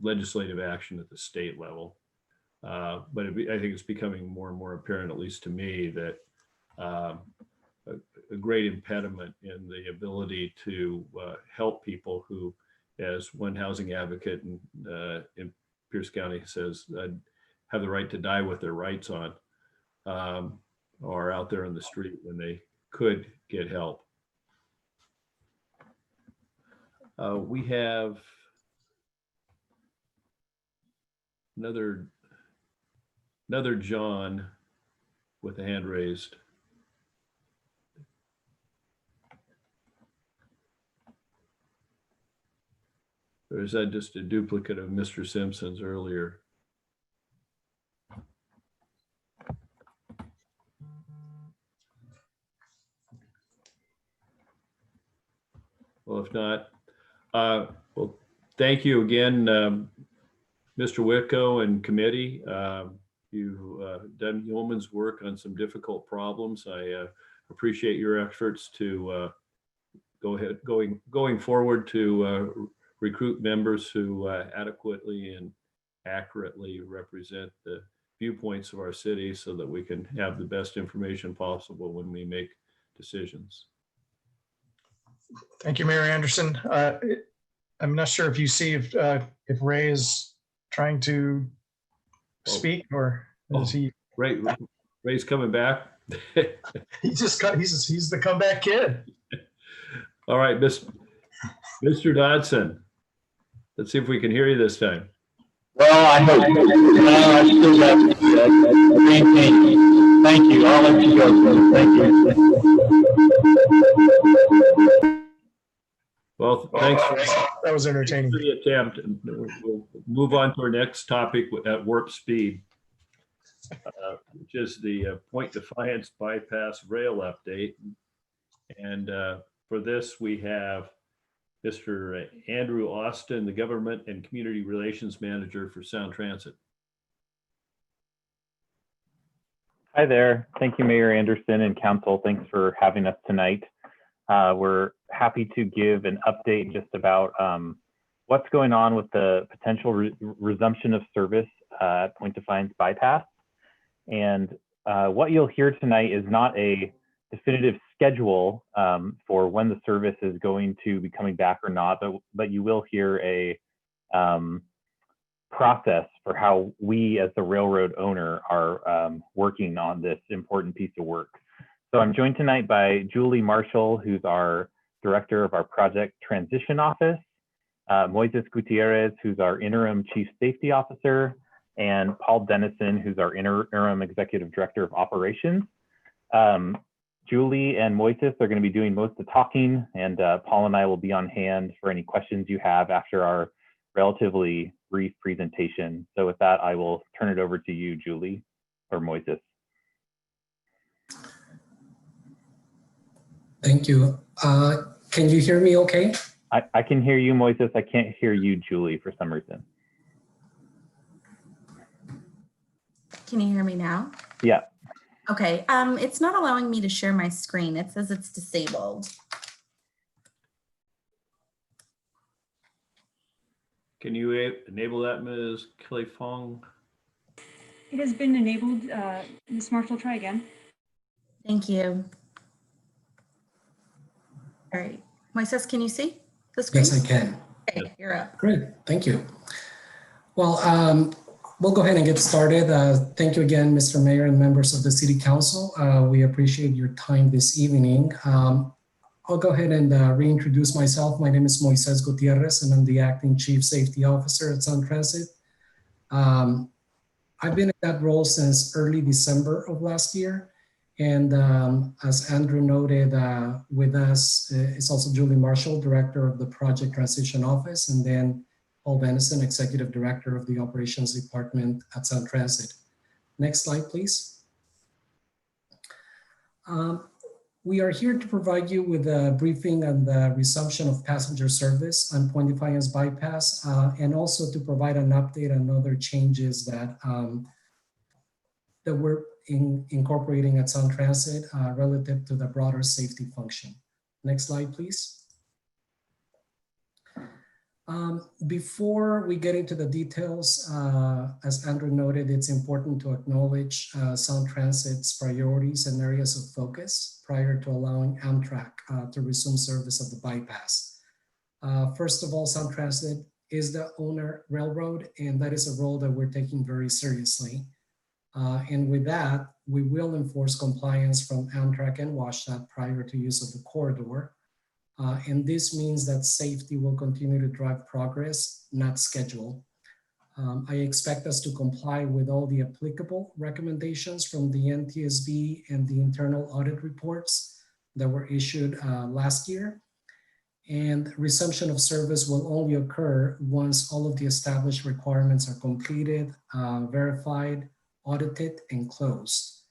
legislative action at the state level. But I think it's becoming more and more apparent, at least to me, that a great impediment in the ability to help people who, as one housing advocate in Pierce County says, have the right to die with their rights on, are out there on the street when they could get help. We have another John with a hand raised. Or is that just a duplicate of Mr. Simpson's earlier? Well, if not, well, thank you again, Mr. Witko and committee. You've done yeoman's work on some difficult problems. I appreciate your efforts to going forward to recruit members who adequately and accurately represent the viewpoints of our city so that we can have the best information possible when we make decisions. Thank you, Mayor Anderson. I'm not sure if you see if Ray is trying to speak or is he? Ray's coming back. He's the comeback kid. All right, Mr. Dodson. Let's see if we can hear you this time. Well, I hope. I still got thank you. I'll let you go. Thank you. Well, thanks. That was entertaining. For the attempt. We'll move on to our next topic at warp speed, which is the Point Defiance bypass rail update. And for this, we have Mr. Andrew Austin, the Government and Community Relations Manager for Sound Transit. Hi there. Thank you, Mayor Anderson and Council. Thanks for having us tonight. We're happy to give an update just about what's going on with the potential resumption of service at Point Defiance bypass. And what you'll hear tonight is not a definitive schedule for when the service is going to be coming back or not, but you will hear a process for how we as the railroad owner are working on this important piece of work. So I'm joined tonight by Julie Marshall, who's our director of our project transition office, Moises Gutierrez, who's our interim chief safety officer, and Paul Dennison, who's our interim executive director of operations. Julie and Moises are going to be doing most of the talking, and Paul and I will be on hand for any questions you have after our relatively brief presentation. So with that, I will turn it over to you, Julie, or Moises. Thank you. Can you hear me okay? I can hear you, Moises. I can't hear you, Julie, for some reason. Can you hear me now? Yeah. Okay, it's not allowing me to share my screen. It says it's disabled. Can you enable that, Ms. Kelly Fong? It has been enabled. Ms. Marshall, try again. Thank you. All right, Moises, can you see the screen? Yes, I can. Okay, you're up. Great, thank you. Well, we'll go ahead and get started. Thank you again, Mr. Mayor and members of the City Council. We appreciate your time this evening. I'll go ahead and reintroduce myself. My name is Moises Gutierrez, and I'm the Acting Chief Safety Officer at Sound Transit. I've been in that role since early December of last year. And as Andrew noted, with us is also Julie Marshall, Director of the Project Transition Office, and then Paul Dennison, Executive Director of the Operations Department at Sound Transit. Next slide, please. We are here to provide you with a briefing on the resumption of passenger service on Point Defiance bypass, and also to provide an update on other changes that we're incorporating at Sound Transit relative to the broader safety function. Next slide, please. Before we get into the details, as Andrew noted, it's important to acknowledge Sound Transit's priorities and areas of focus prior to allowing Amtrak to resume service of the bypass. First of all, Sound Transit is the owner railroad, and that is a role that we're taking very seriously. And with that, we will enforce compliance from Amtrak and WashDOT prior to use of the corridor. And this means that safety will continue to drive progress, not schedule. I expect us to comply with all the applicable recommendations from the NTSB and the internal audit reports that were issued last year. And resumption of service will only occur once all of the established requirements are completed, verified, audited, and closed.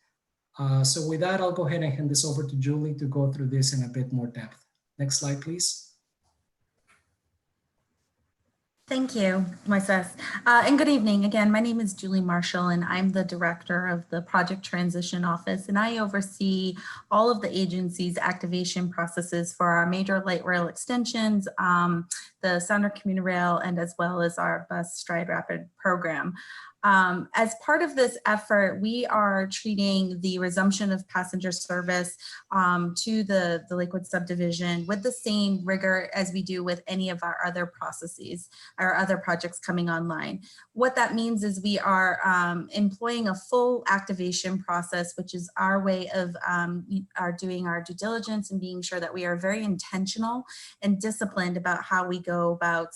So with that, I'll go ahead and hand this over to Julie to go through this in a bit more depth. Next slide, please. Thank you, Moises. And good evening. Again, my name is Julie Marshall, and I'm the director of the Project Transition Office, and I oversee all of the agency's activation processes for our major light rail extensions, the Sounder Commuter Rail, and as well as our bus Stride Rapid program. As part of this effort, we are treating the resumption of passenger service to the Lakewood subdivision with the same rigor as we do with any of our other processes, our other projects coming online. What that means is we are employing a full activation process, which is our way of doing our due diligence and being sure that we are very intentional and disciplined about how we go about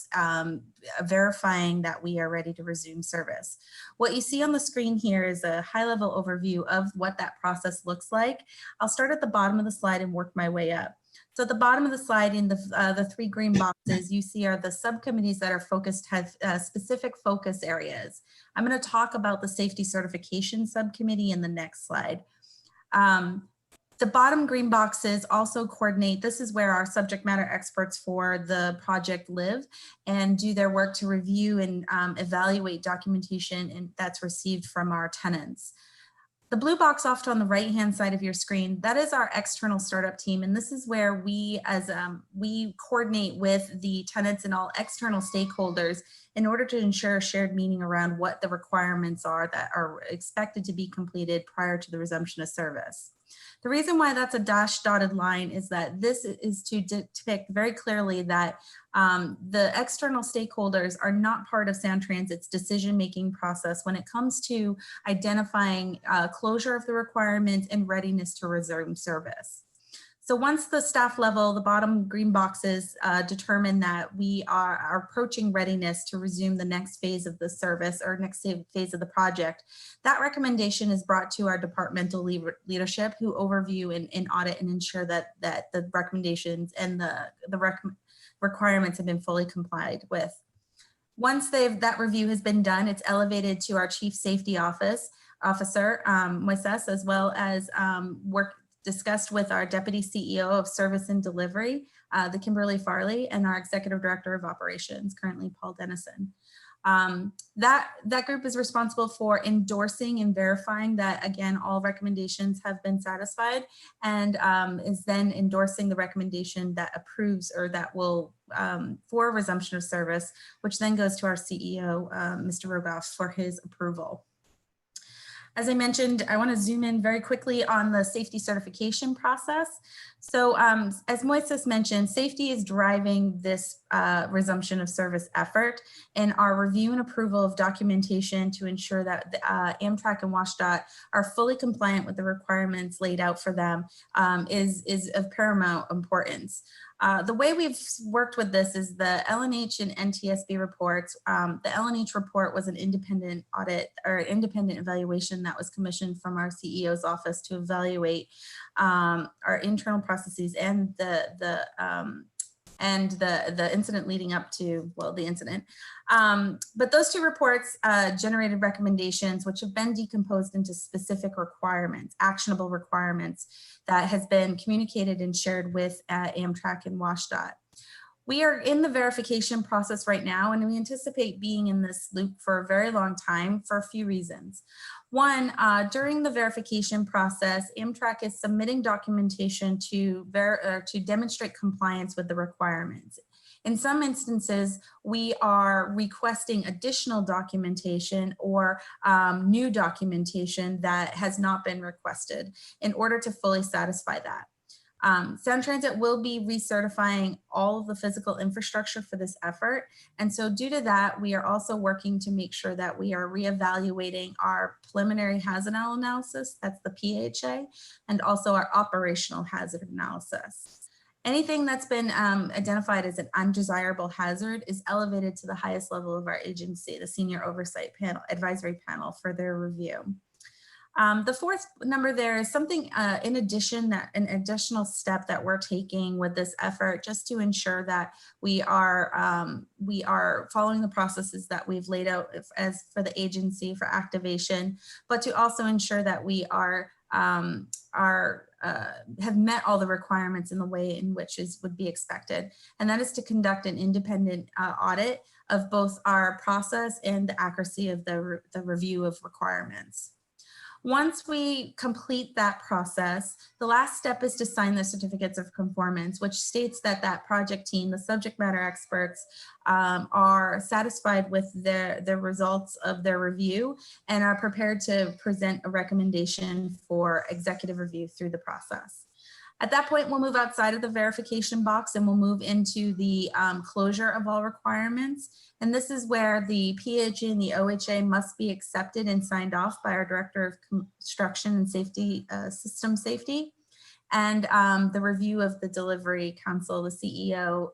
verifying that we are ready to resume service. What you see on the screen here is a high-level overview of what that process looks like. I'll start at the bottom of the slide and work my way up. So at the bottom of the slide in the three green boxes you see are the subcommittees that are focused, have specific focus areas. I'm going to talk about the safety certification subcommittee in the next slide. The bottom green boxes also coordinate. This is where our subject matter experts for the project live and do their work to review and evaluate documentation that's received from our tenants. The blue box off on the right-hand side of your screen, that is our external startup team. And this is where we we coordinate with the tenants and all external stakeholders in order to ensure shared meaning around what the requirements are that are expected to be completed prior to the resumption of service. The reason why that's a dashed dotted line is that this is to depict very clearly that the external stakeholders are not part of Sound Transit's decision-making process when it comes to identifying closure of the requirements and readiness to resume service. So once the staff level, the bottom green boxes determine that we are approaching readiness to resume the next phase of the service or next phase of the project, that recommendation is brought to our departmental leadership who overview and audit and ensure that the recommendations and the requirements have been fully complied with. Once that review has been done, it's elevated to our Chief Safety Officer, Moises, as well as discussed with our Deputy CEO of Service and Delivery, the Kimberly Farley, and our Executive Director of Operations, currently Paul Dennison. That group is responsible for endorsing and verifying that, again, all recommendations have been satisfied, and is then endorsing the recommendation that approves or that will for resumption of service, which then goes to our CEO, Mr. Rogoff, for his approval. As I mentioned, I want to zoom in very quickly on the safety certification process. So as Moises mentioned, safety is driving this resumption of service effort, and our review and approval of documentation to ensure that Amtrak and WashDOT are fully compliant with the requirements laid out for them is of paramount importance. The way we've worked with this is the LNH and NTSB reports. The LNH report was an independent audit or independent evaluation that was commissioned from our CEO's office to evaluate our internal processes and the incident leading up to, well, the incident. But those two reports generated recommendations which have been decomposed into specific requirements, actionable requirements that has been communicated and shared with Amtrak and WashDOT. We are in the verification process right now, and we anticipate being in this loop for a very long time for a few reasons. One, during the verification process, Amtrak is submitting documentation to demonstrate compliance with the requirements. In some instances, we are requesting additional documentation or new documentation that has not been requested in order to fully satisfy that. Sound Transit will be recertifying all of the physical infrastructure for this effort. And so due to that, we are also working to make sure that we are reevaluating our preliminary hazard analysis, that's the PHA, and also our operational hazard analysis. Anything that's been identified as an undesirable hazard is elevated to the highest level of our agency, the Senior Oversight Panel, Advisory Panel, for their review. The fourth number there is something in addition, that an additional step that we're taking with this effort, just to ensure that we are following the processes that we've laid out as for the agency for activation, but to also ensure that we are have met all the requirements in the way in which would be expected. And that is to conduct an independent audit of both our process and the accuracy of the review of requirements. Once we complete that process, the last step is to sign the certificates of conformance, which states that that project team, the subject matter experts, are satisfied with the results of their review and are prepared to present a recommendation for executive review through the process. At that point, we'll move outside of the verification box and we'll move into the closure of all requirements. And this is where the PHA and the OHA must be accepted and signed off by our Director of Construction and Safety, System Safety, and the review of the Delivery Council, the CEO,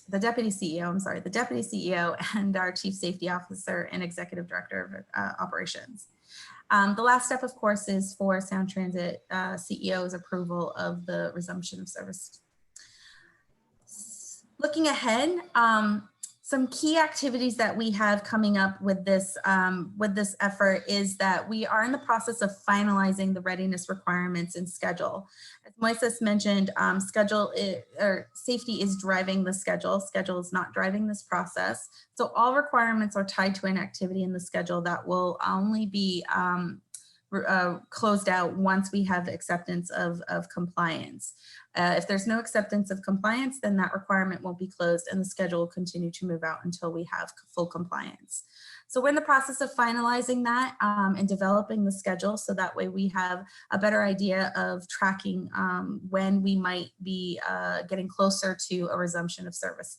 the Deputy CEO, I'm sorry, the Deputy CEO and our Chief Safety Officer and Executive Director of Operations. The last step, of course, is for Sound Transit CEO's approval of the resumption of service. Looking ahead, some key activities that we have coming up with this effort is that we are in the process of finalizing the readiness requirements and schedule. As Moises mentioned, safety is driving the schedule. Schedule is not driving this process. So all requirements are tied to an activity in the schedule that will only be closed out once we have acceptance of compliance. If there's no acceptance of compliance, then that requirement won't be closed and the schedule will continue to move out until we have full compliance. So we're in the process of finalizing that and developing the schedule so that way we have a better idea of tracking when we might be getting closer to a resumption of service.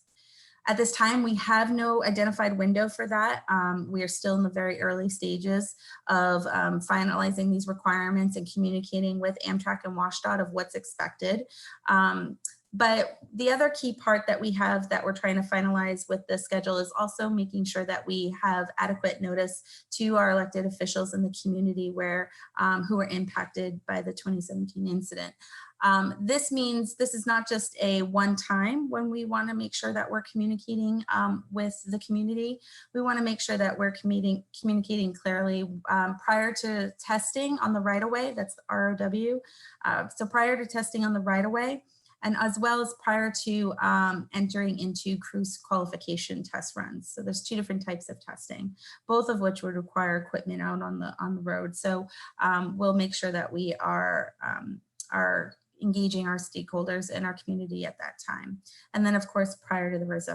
At this time, we have no identified window for that. We are still in the very early stages of finalizing these requirements and communicating with Amtrak and WashDOT of what's expected. But the other key part that we have that we're trying to finalize with the schedule is also making sure that we have adequate notice to our elected officials in the community where who were impacted by the 2017 incident. This means this is not just a one-time when we want to make sure that we're communicating with the community. We want to make sure that we're communicating clearly prior to testing on the right-of-way, that's the ROW. So prior to testing on the right-of-way, and as well as prior to entering into cruise qualification test runs. So there's two different types of testing, both of which would require equipment out on the road. So we'll make sure that we are engaging our stakeholders in our community at that time. And then of course, prior to the resumption